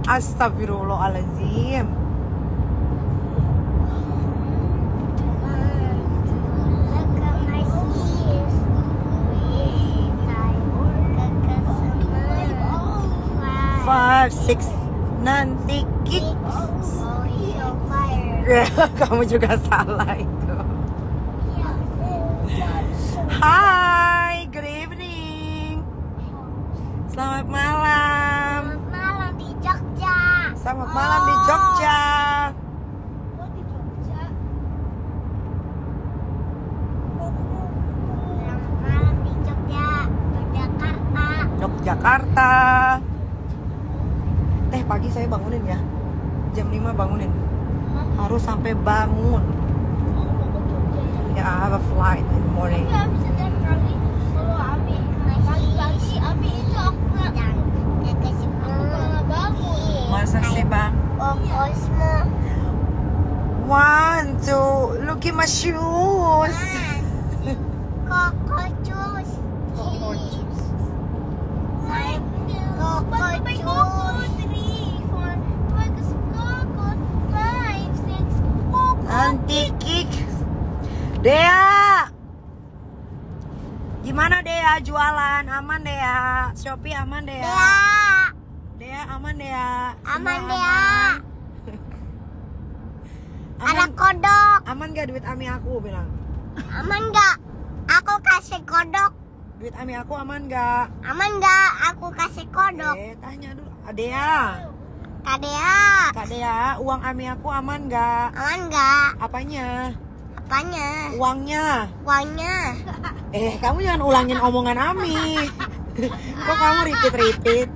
Astagfirullahaladzim. Five, six, nanti kick. Kamu juga salah itu. Hai, good evening. Selamat malam. Selamat malam di Jogja. Selamat malam di Jogja. Oh, di Jogja. Selamat malam di Jogja, Yogyakarta. Yogyakarta. Teh pagi saya bangunin ya. Jam 5 bangunin. Harus sampai bangun. Ya, I have a flight in the morning. Tapi abis itu kali kalau Abi pagi-pagi Abi itu aku nggak bangun. Masa sih bang? Oh, Cosmo. One, two, look at my shoes. Coco juice. Coco juice. Coco juice. 3, 4, 5, 6, Nanti kick. Dea, gimana Dea jualan? Aman Dea? Shopee aman Dea? Dea aman Dea? Aman Semua Dea. Aman. Ada kodok. Aman gak duit Ami aku bilang? Aman nggak? Aku kasih kodok. Duit Ami aku aman gak? Aman nggak? Aku kasih kodok. Tanya dulu. Dea. Kak Dea. Kak Dea, uang Ami aku aman gak? Aman nggak? Apanya? Apanya? Uangnya. Uangnya. Kamu jangan ulangin omongan Ami. Kok kamu repeat?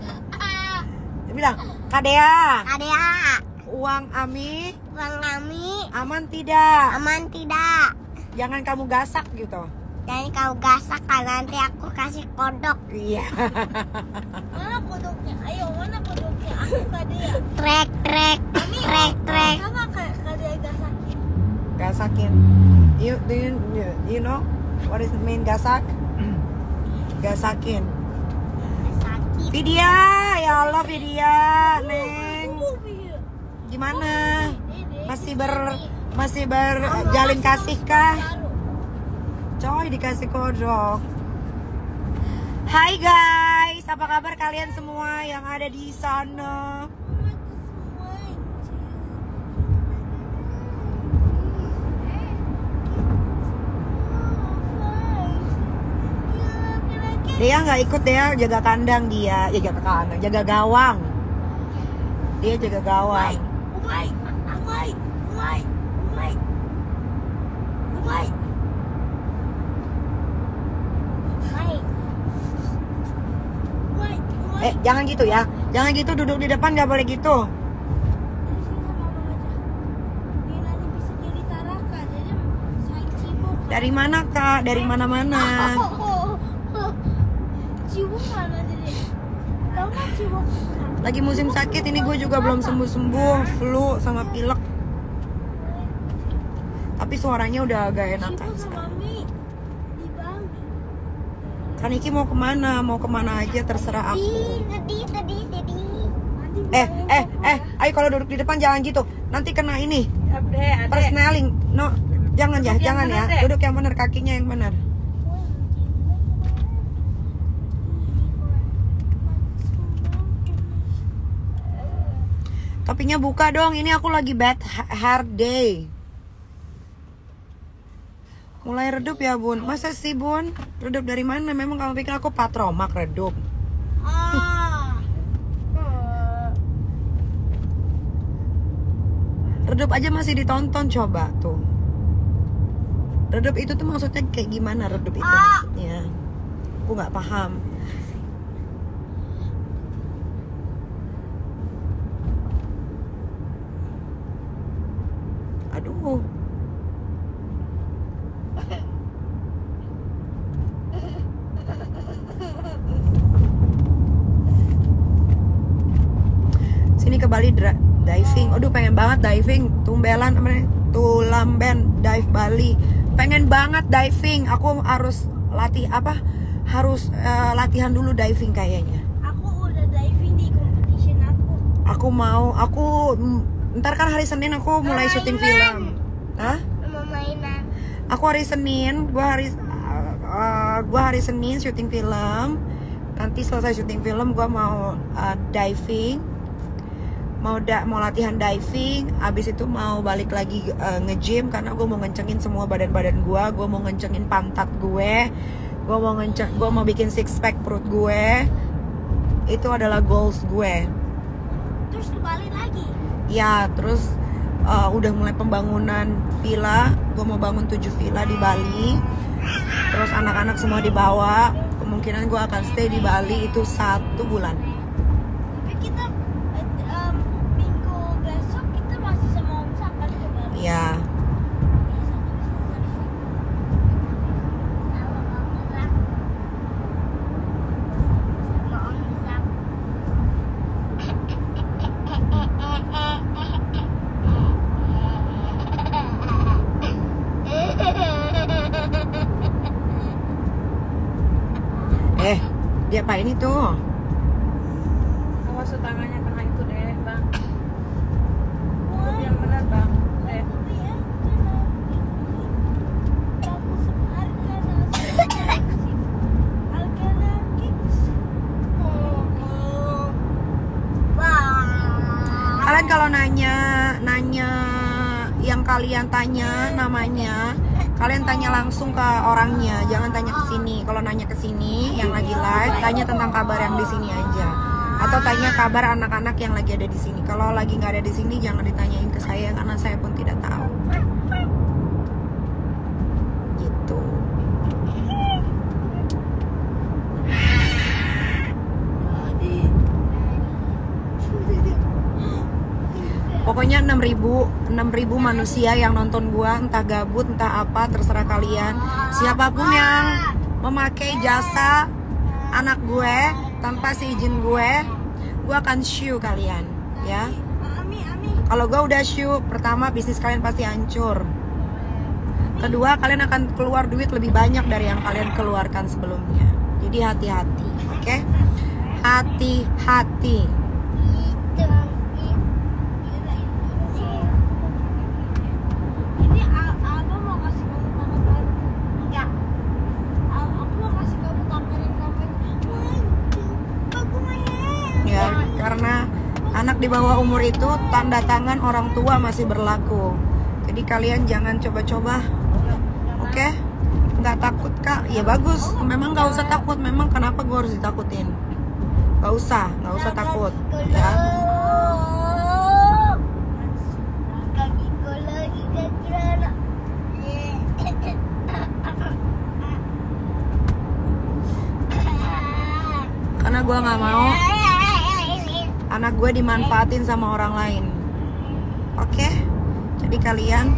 Bilang, Kak Dea, Kak Dea. uang Ami Uang kami aman tidak? aman tidak? Jangan kamu gasak gitu. Dan kau gasak kan nanti aku kasih kodok. Iya. Mana kodoknya? Ayo, mana kodoknya? Aku Kak Dea. Trek. Sama Kak Dea gasakin. Gasakin. You know what is the mean gasak? Gasakin. Sakit. Vidya, ya Allah Vidya, Neng. Gimana? Masih berjalin kasih kah? Coy dikasih kodok. Hai guys, apa kabar kalian semua yang ada di sana? Dia nggak ikut, dia jaga kandang, jaga gawang. Dia jaga gawang. Jangan gitu ya. Jangan gitu, duduk di depan nggak boleh gitu. Dari mana Kak? Dari mana-mana. Lagi musim sakit ini, gue juga belum sembuh-sembuh, flu sama pilek. Tapi suaranya udah agak enakan sekarang. Kan Iki mau kemana? Mau kemana aja terserah aku. Sedih. Ayo kalau duduk di depan jangan gitu. Nanti kena ini. Persneling. No, jangan ya. Duduk yang benar, kakinya yang benar. Topinya buka dong. Ini aku lagi bad hair day. Mulai redup ya Bun. Masa sih Bun? Redup dari mana? Memang kamu pikir aku patromak redup? Redup aja masih ditonton, coba tuh. Redup itu tuh maksudnya kayak gimana redup itu maksudnya? Aku nggak paham. Aduh. Sini ke Bali diving. Aduh pengen banget diving. Tulamben dive Bali. Pengen banget diving. Aku harus latihan dulu diving kayaknya. Aku udah diving di competition aku. Ntar kan hari Senin aku mulai syuting film. Hah? Mainan. Aku hari Senin, gua hari Senin syuting film. Nanti selesai syuting film gua mau diving. Mau latihan diving, abis itu mau balik lagi nge-gym karena gue mau ngencengin semua badan-badan gue mau ngencengin pantat gue mau bikin six pack perut gue. Itu adalah goals gue. Terus kembali lagi? Ya, terus udah mulai pembangunan villa. Gue mau bangun 7 villa di Bali. Terus anak-anak semua dibawa. Kemungkinan gue akan stay di Bali itu 1 bulan. Ya. Diapain itu? Awas tangannya kena itu deh, Bang. Yang benar, Bang. Kalian kalau nanya yang kalian tanya namanya, kalian tanya langsung ke orangnya, jangan tanya ke sini. Kalau nanya ke sini yang lagi live, tanya tentang kabar yang di sini aja, atau tanya kabar anak-anak yang lagi ada di sini. Kalau lagi nggak ada di sini, jangan ditanyain ke saya karena saya pun tidak tahu. Gitu. Pokoknya 6.000 manusia yang nonton gua, entah gabut, entah apa, terserah kalian. Siapapun yang memakai jasa anak gue tanpa seizin gue akan show kalian, ya. Kalau gue udah show, pertama bisnis kalian pasti hancur. Kedua, kalian akan keluar duit lebih banyak dari yang kalian keluarkan sebelumnya. Jadi hati-hati, oke? Hati-hati. Karena anak di bawah umur itu tanda tangan orang tua masih berlaku. Jadi kalian jangan coba-coba. Oke? Nggak takut kak? Ya bagus. Memang nggak usah takut. Memang kenapa gue harus ditakutin? Nggak usah takut. Ya. Karena gue nggak mau anak gue dimanfaatin sama orang lain. Oke? Jadi kalian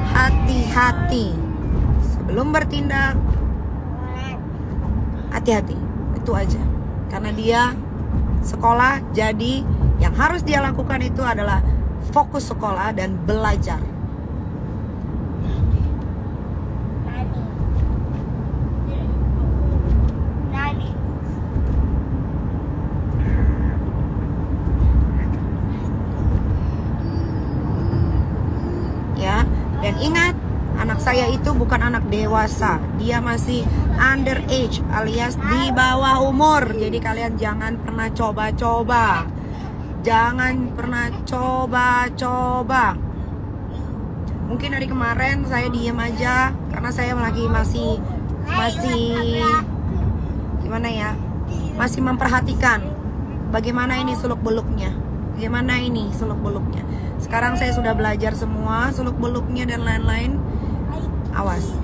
hati-hati sebelum bertindak. Hati-hati, itu aja. Karena dia sekolah, jadi yang harus dia lakukan itu adalah fokus sekolah dan belajar. Dan ingat, anak saya itu bukan anak dewasa. Dia masih underage alias di bawah umur. Jadi kalian jangan pernah coba-coba. Jangan pernah coba-coba. Mungkin dari kemarin saya diem aja karena saya lagi masih gimana ya? Masih memperhatikan bagaimana ini seluk-beluknya. Bagaimana ini seluk-beluknya. Sekarang saya sudah belajar semua seluk-beluknya dan lain-lain. Awas.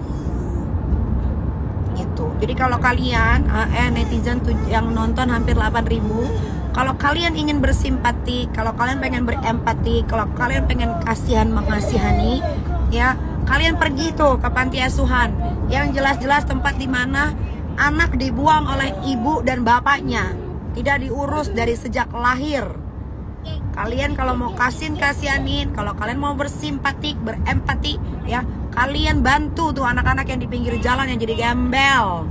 Gitu. Jadi kalau kalian netizen yang nonton hampir 8.000, kalau kalian ingin bersimpati, kalau kalian pengen berempati, kalau kalian pengen kasihan mengasihani, ya, kalian pergi tuh ke panti asuhan yang jelas-jelas tempat di mana anak dibuang oleh ibu dan bapaknya, tidak diurus dari sejak lahir. Kalian kalau mau kasihanin, kalau kalian mau bersimpati, berempati, ya, kalian bantu tuh anak-anak yang di pinggir jalan yang jadi gembel.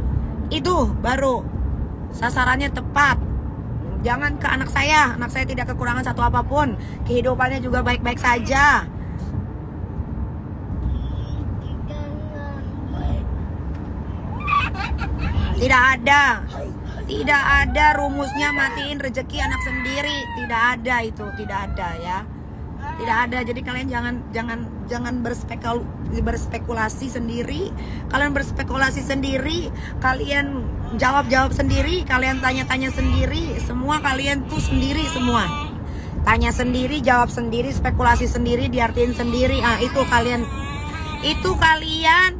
Itu baru sasarannya tepat. Jangan ke anak saya tidak kekurangan satu apapun, kehidupannya juga baik-baik saja. Tidak ada rumusnya matiin rezeki anak sendiri, tidak ada itu, tidak ada ya. Tidak ada. Jadi kalian jangan berspekulasi sendiri. Kalian berspekulasi sendiri, kalian jawab sendiri, kalian tanya-tanya sendiri, semua kalian tuh sendiri semua. Tanya sendiri, jawab sendiri, spekulasi sendiri, diartiin sendiri. Itu kalian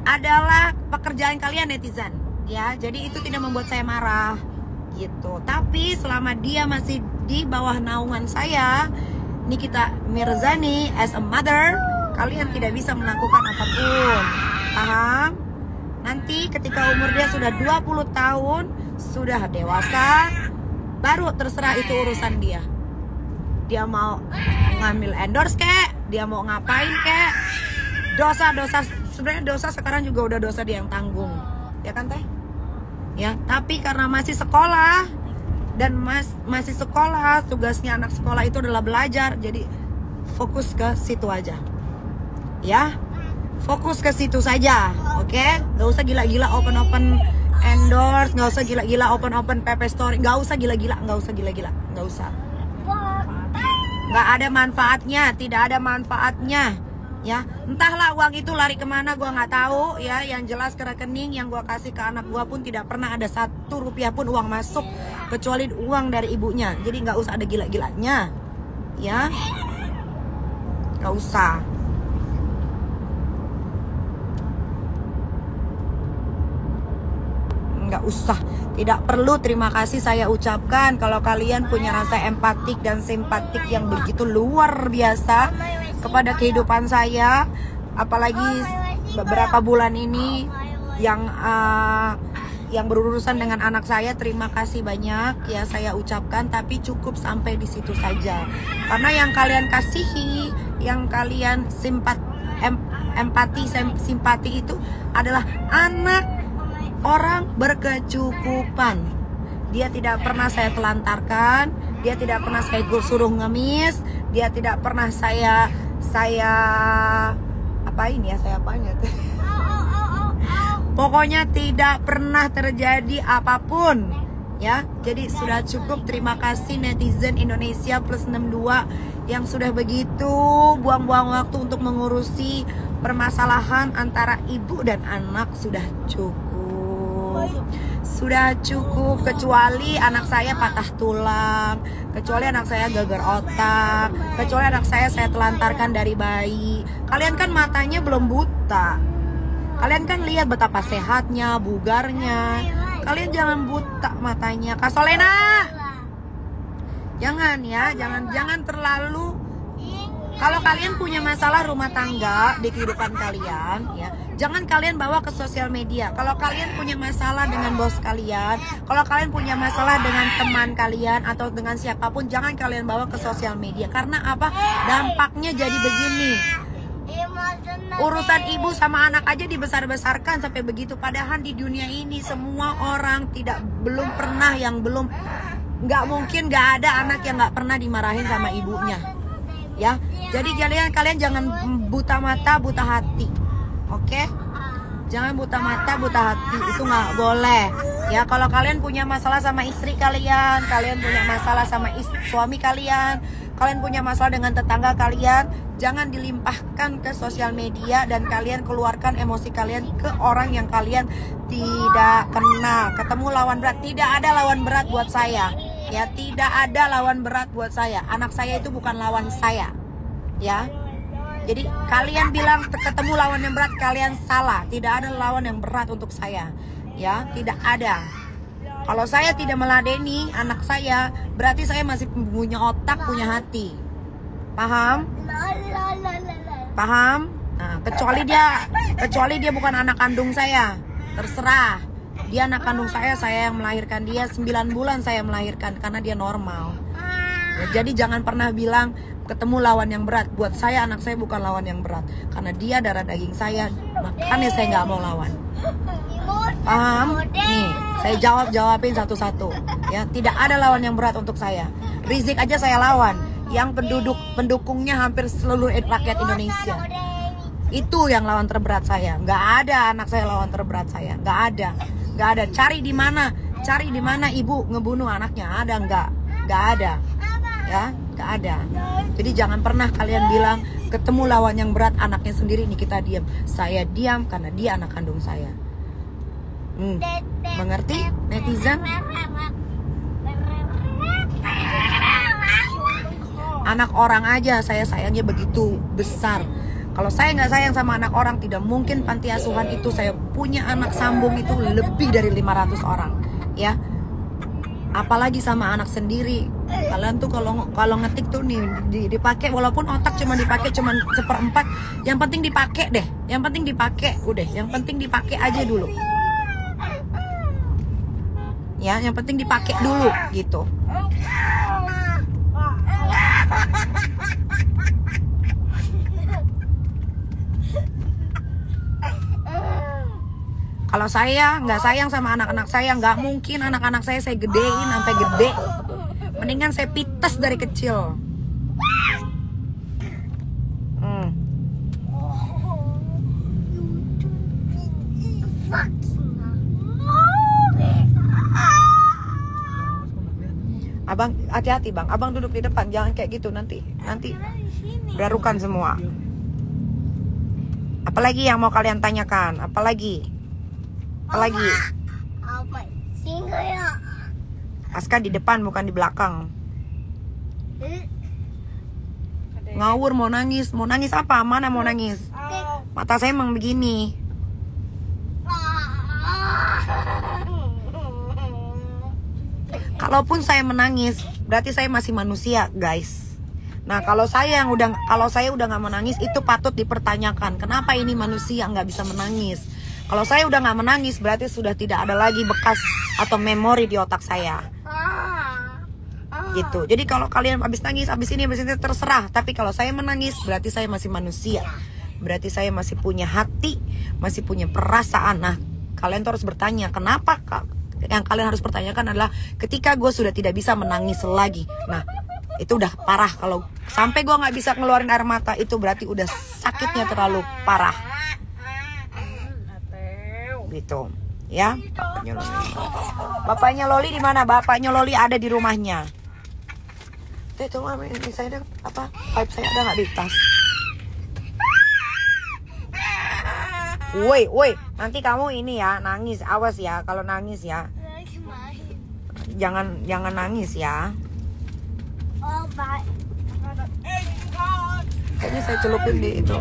adalah pekerjaan kalian netizen. Ya, jadi itu tidak membuat saya marah gitu. Tapi selama dia masih di bawah naungan saya, Nikita Mirzani as a mother, kalian tidak bisa melakukan apapun. Paham? Nanti ketika umur dia sudah 20 tahun, sudah dewasa, baru terserah, itu urusan dia. Dia mau ngambil endorse kek, dia mau ngapain kek. Dosa-dosa, sebenarnya dosa sekarang juga udah dosa dia yang tanggung. Ya kan teh? Ya, tapi karena masih sekolah dan masih sekolah, tugasnya anak sekolah itu adalah belajar, jadi fokus ke situ aja. Ya, fokus ke situ saja, oke? Gak usah gila-gila open endorse, gak usah gila-gila open PP story, gak usah gila-gila, gak usah. Gak ada manfaatnya, tidak ada manfaatnya. Ya, entahlah uang itu lari kemana gua nggak tahu ya. Yang jelas ke rekening yang gua kasih ke anak gua pun tidak pernah ada 1 rupiah pun uang masuk, kecuali uang dari ibunya. Jadi nggak usah ada gila-gilanya, ya, nggak usah. Nggak usah, tidak perlu terima kasih saya ucapkan. Kalau kalian punya rasa empatik dan simpatik yang begitu luar biasa kepada kehidupan saya, apalagi beberapa bulan ini yang berurusan dengan anak saya, terima kasih banyak ya saya ucapkan, tapi cukup sampai di situ saja. Karena yang kalian kasihi, yang kalian simpati itu adalah anak orang berkecukupan. Dia tidak pernah saya telantarkan, dia tidak pernah saya suruh ngemis, dia tidak pernah saya pokoknya tidak pernah terjadi apapun ya. Jadi sudah cukup. Terima kasih netizen Indonesia plus 62 yang sudah begitu buang-buang waktu untuk mengurusi permasalahan antara ibu dan anak. Sudah cukup, kecuali anak saya patah tulang, kecuali anak saya gagal otak, kecuali anak saya telantarkan dari bayi. Kalian kan matanya belum buta, kalian kan lihat betapa sehatnya, bugarnya. Kalian jangan buta matanya. Kak Solena, jangan ya, jangan terlalu. Kalau kalian punya masalah rumah tangga di kehidupan kalian ya, jangan kalian bawa ke sosial media. Kalau kalian punya masalah dengan bos kalian, kalau kalian punya masalah dengan teman kalian atau dengan siapapun, jangan kalian bawa ke sosial media. Karena apa? Dampaknya jadi begini. Urusan ibu sama anak aja dibesar-besarkan sampai begitu. Padahal di dunia ini semua orang nggak mungkin nggak ada anak yang nggak pernah dimarahin sama ibunya. Ya, jadi kalian jangan buta mata, buta hati, oke? Jangan buta mata, buta hati, itu nggak boleh. Ya, kalau kalian punya masalah sama istri kalian punya masalah sama suami kalian punya masalah dengan tetangga kalian, jangan dilimpahkan ke sosial media dan kalian keluarkan emosi kalian ke orang yang kalian tidak kenal. Ketemu lawan berat, tidak ada lawan berat buat saya. Ya, tidak ada lawan berat buat saya. Anak saya itu bukan lawan saya. Ya. Jadi kalian bilang ketemu lawan yang berat, kalian salah. Tidak ada lawan yang berat untuk saya. Ya, tidak ada. Kalau saya tidak meladeni anak saya, berarti saya masih punya otak, punya hati. Paham? Paham? Nah, kecuali dia bukan anak kandung saya. Terserah. Dia anak kandung saya yang melahirkan dia. 9 bulan saya melahirkan karena dia normal. Ya, jadi jangan pernah bilang ketemu lawan yang berat. Buat saya anak saya bukan lawan yang berat, karena dia darah daging saya, makanya saya nggak mau lawan. Paham? Nih, saya jawabin satu-satu. Ya, tidak ada lawan yang berat untuk saya. Rizik aja saya lawan. Yang pendukungnya hampir seluruh rakyat Indonesia. Itu yang lawan terberat saya. Nggak ada anak saya lawan terberat saya. Nggak ada. Cari di mana ibu ngebunuh anaknya. Ada nggak? Nggak ada. Ya, nggak ada. Jadi jangan pernah kalian bilang ketemu lawan yang berat anaknya sendiri nih kita diam. Saya diam karena dia anak kandung saya. Mengerti netizen? Anak orang aja saya sayangnya begitu besar. Kalau saya nggak sayang sama anak orang, tidak mungkin panti asuhan itu saya punya anak sambung itu lebih dari 500 orang, ya. Apalagi sama anak sendiri. Kalian tuh kalau ngetik tuh nih dipakai, walaupun otak cuma dipakai cuma 1/4, yang penting dipakai deh. Yang penting dipakai, udah. Yang penting dipakai aja dulu. Ya, yang penting dipakai dulu gitu. Kalau saya nggak sayang sama anak-anak saya, nggak mungkin anak-anak saya gedein sampai gede. Mendingan saya pites dari kecil. Abang hati-hati bang, abang duduk di depan, jangan kayak gitu nanti berurukan semua. Apalagi yang mau kalian tanyakan? Apalagi? Apa? Singa ya. Aska di depan bukan di belakang. Ngawur mau nangis apa? Mana mau nangis? Mata saya emang begini. Kalaupun saya menangis, berarti saya masih manusia, guys. Nah, kalau saya udah nggak menangis, itu patut dipertanyakan. Kenapa ini manusia nggak bisa menangis? Kalau saya udah nggak menangis, berarti sudah tidak ada lagi bekas atau memori di otak saya. Gitu. Jadi kalau kalian habis nangis, habis ini terserah. Tapi kalau saya menangis, berarti saya masih manusia. Berarti saya masih punya hati, masih punya perasaan. Nah, kalian tuh harus bertanya, kenapa? Yang kalian harus pertanyakan adalah ketika gue sudah tidak bisa menangis lagi. Nah, itu udah parah. Kalau sampai gue nggak bisa ngeluarin air mata, itu berarti udah sakitnya terlalu parah. Gitu, ya. Bapaknya Loli di mana? Bapaknya Loli ada di rumahnya. Tuh, ini saya ada apa? Pipe saya ada nggak di tas? Woi, nanti kamu ini ya nangis, awas ya kalau nangis ya. Jangan nangis ya. Oh, baik. Kayaknya saya celupin di itu.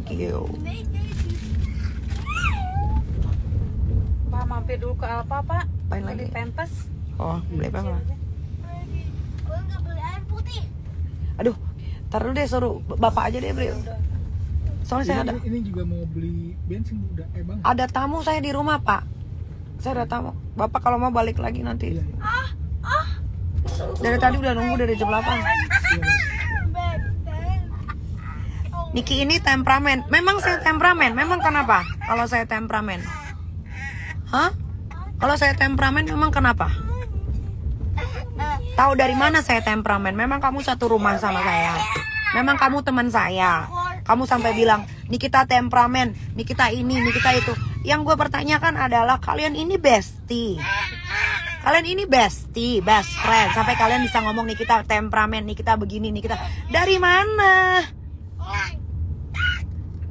Thank you. Pak mampir dulu ke Alfa, Pak. Apain lagi? Pempes. Oh, beli apa? Gue nggak beli air putih. Aduh, taruh deh, suruh bapak aja deh beli. Soalnya saya ada. Ini juga mau beli bensin udah, bang. Ada tamu saya di rumah, Pak. Saya ada tamu. Bapak kalau mau balik lagi nanti. Iya. Dari tadi udah nunggu dari jam 8. Niki ini temperamen. Memang saya temperamen. Memang kenapa? Kalau saya temperamen. Hah? Kalau saya temperamen memang kenapa? Tahu dari mana saya temperamen? Memang kamu satu rumah sama saya. Memang kamu teman saya. Kamu sampai bilang, Nikita temperamen, Nikita ini, Nikita itu. Yang gue pertanyakan adalah kalian ini bestie. Kalian ini bestie, best friend. Sampai kalian bisa ngomong Nikita temperamen, Nikita begini, Nikita. Dari mana?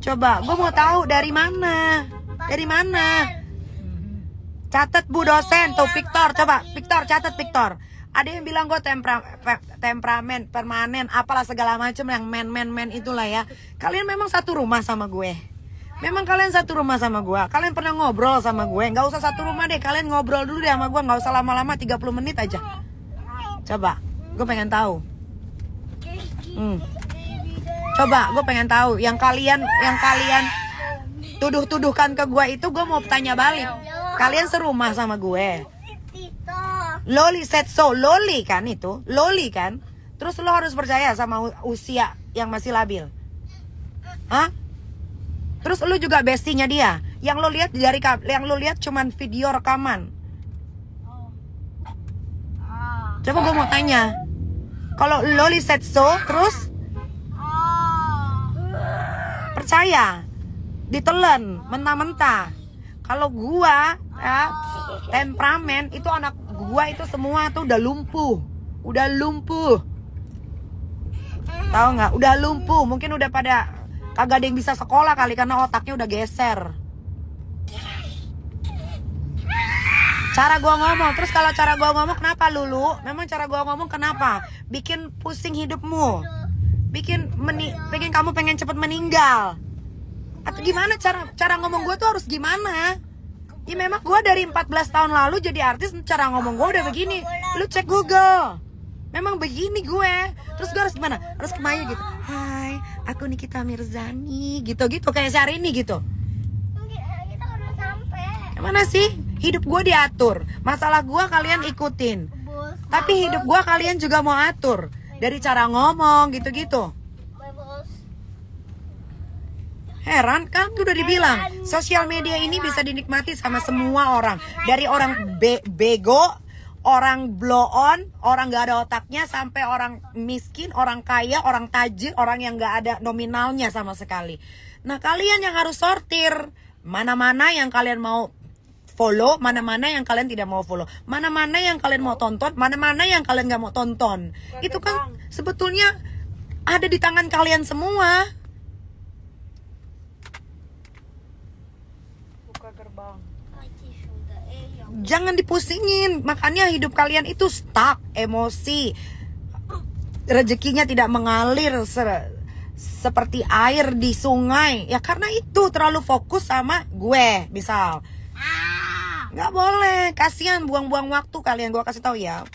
Coba, gue mau tahu dari mana? Dari mana? Catat Bu dosen, tuh Victor, coba Victor catat Victor. Ada yang bilang gue temperamen, permanen, apalah segala macam yang men itulah ya. Kalian memang satu rumah sama gue. Memang kalian satu rumah sama gue. Kalian pernah ngobrol sama gue. Nggak usah satu rumah deh, kalian ngobrol dulu deh sama gue. Nggak usah lama-lama, 30 menit aja. Coba, gue pengen tahu. Coba, gue pengen tahu. Yang kalian tuduh-tuduhkan ke gue itu, gue mau tanya balik. Kalian serumah sama gue. Loli said so. Loli kan itu, Loli kan. Terus lo harus percaya sama usia yang masih labil. Hah? Terus lo juga bestinya dia. Yang lo lihat cuman video rekaman. Coba gue mau tanya. Kalau Loli said so, terus percaya, ditelan, mentah-mentah. Kalau gua ya, temperamen itu anak gua itu semua tuh udah lumpuh. Tahu nggak? Udah lumpuh, mungkin udah pada kagak ada yang bisa sekolah kali karena otaknya udah geser. Cara gua ngomong, terus kalau cara gua ngomong kenapa Lulu? Memang cara gua ngomong kenapa? Bikin pusing hidupmu. Pengen kamu pengen cepet meninggal. Atau gimana cara ngomong gue tuh harus gimana? Ya memang gue dari 14 tahun lalu jadi artis, cara ngomong gue udah begini. Lu cek Google. Memang begini gue. Terus gue harus gimana? Harus kemaya gitu. Hai, aku Nikita Mirzani. Gitu-gitu kayak sehari ini gitu. Kita udah sampai. Gimana sih? Hidup gue diatur. Masalah gue kalian ikutin. Tapi hidup gue kalian juga mau atur. Dari cara ngomong gitu-gitu. Heran kan, udah dibilang sosial media ini bisa dinikmati sama semua orang. Dari orang bego, orang blow on, orang gak ada otaknya, sampai orang miskin, orang kaya, orang tajir, orang yang gak ada nominalnya sama sekali. Nah kalian yang harus sortir, mana-mana yang kalian mau follow, mana-mana yang kalian tidak mau follow, mana-mana yang kalian mau tonton, mana-mana yang kalian gak mau tonton. Itu kan sebetulnya ada di tangan kalian semua. Jangan dipusingin. Makanya hidup kalian itu stuck, emosi, rezekinya tidak mengalir seperti air di sungai. Ya karena itu terlalu fokus sama gue. Misal nggak boleh, kasihan buang-buang waktu kalian. Gue kasih tahu ya,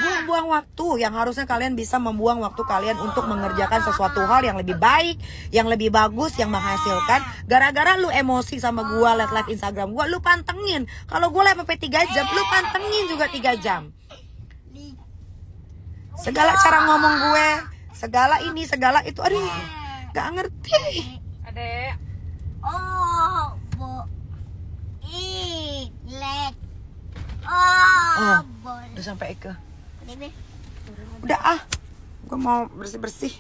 buang-buang waktu yang harusnya kalian bisa membuang waktu kalian untuk mengerjakan sesuatu hal yang lebih baik, yang lebih bagus, yang menghasilkan. Gara-gara lu emosi sama gue, liat Instagram gue, lu pantengin. Kalau gue liat sampai 3 jam, lu pantengin juga 3 jam. Segala cara ngomong gue, segala ini, segala itu, aduh, gak ngerti. Adek. Udah sampai ke. Udah gue mau bersih-bersih.